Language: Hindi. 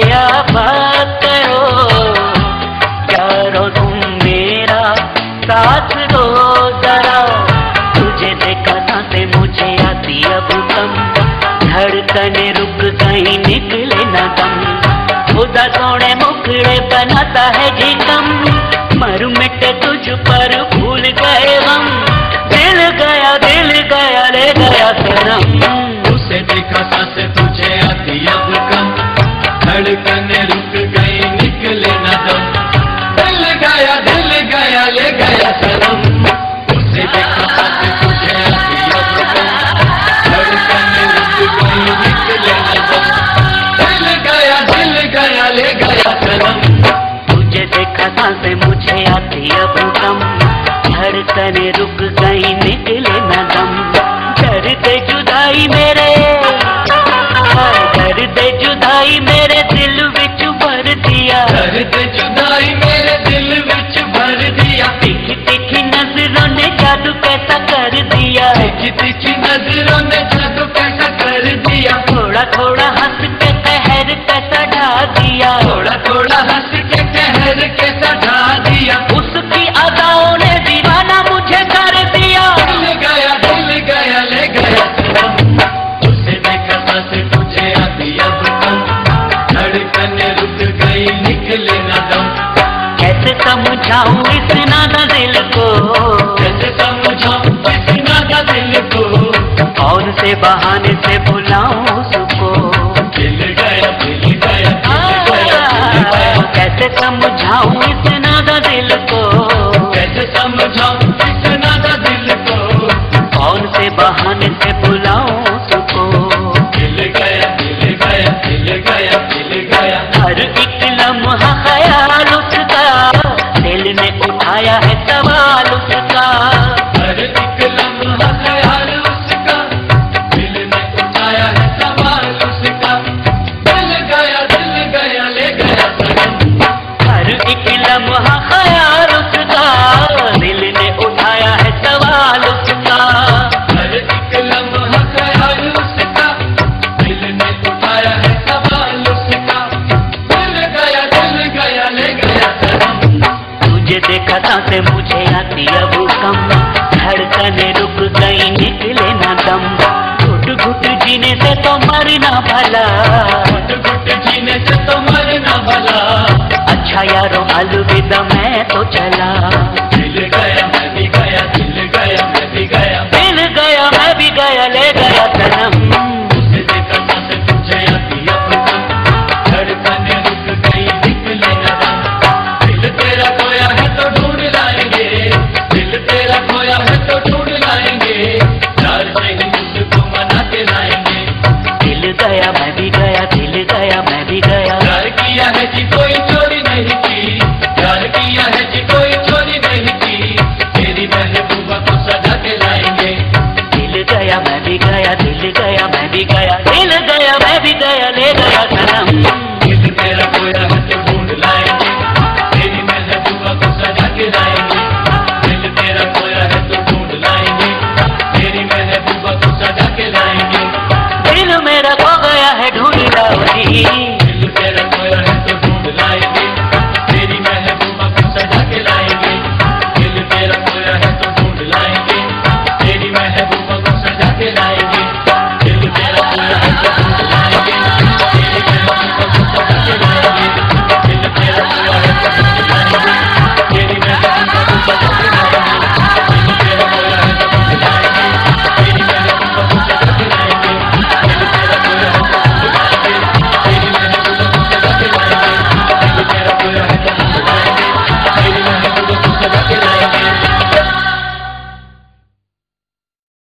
या बात करो यारो, तुम मेरा साथ दो जरा। तुझे देखा सांसें मुझे आती अब कम, धड़कने रुक गई निकले न दम। खुदा सोने मुखड़े बनाता है जी कम, मर मिटे तुझ पर भूल गए हम। दिल गया ले गया सनम। उसे देखा सांसें तुझे आती अब कम, धड़कने रुक गई निकले न दम। दिल गया ले गया सनम। उसे देखा सांसें तुझे आती अब कम, धड़कने रुक गई निकले न दम। दिल गया ले गया सनम। तुझे देखा सांसें मुझे आती अब कम, धड़कने रुक गई निकले न दम। दर्द जुदाई मेरे, दर्द जुदाई मेरे दिल विच भर दिया। दर्द जुदाई मेरे दिल विच भर दिया। तीखी तीखी नजरों ने जादू कैसा कर दिया। तीखी तीखी नजरों ने जादू कैसा कर दिया। थोड़ा थोड़ा हंस के कहर कैसा ढा दिया। थोड़ा थोड़ा हंस के कहर कैसा ढा दिया। उसकी अदाओं ने दीवाना मुझे कर दिया। दिल गया ले गया सनम। उसे देखा सांसें तुझे आती अब कम, धड़कने रुक गई निकले न दम। कैसे समझाऊं इस नादा दिल को, कैसे समझाऊं इस नादा दिल को। कौन से बहाने से बुलाऊं उसको। दिल गया कैसे समझाऊं इस नादा दिल को, कैसे समझाऊं इस नादा दिल को। कौन से बहाने से बुलाऊं उसको। दिल गया हर एक लम्हा ख्याल उसका, दिल ने उठाया है सवाल उसका। हर एक लम्हा ख्याल उसका, दिल ने उठाया है सवाल उसका। दिल गया ले गया सनम। हर एक लम्हा ख्याल उसका, दिल ने उठाया है सवाल उसका। हर एक लम्हा ख्याल उसका, दिल ने उठाया है सवाल उसका। दिल गया ले गया सनम। तुझे देखा सांसें मुझे आती अब कम, धड़कने रुक गई निकले न दम। घुट घुट जीने से तो मरना भला, घुट घुट जीने से तो मरना भला। अच्छा यारो अलविदा मैं तो चला।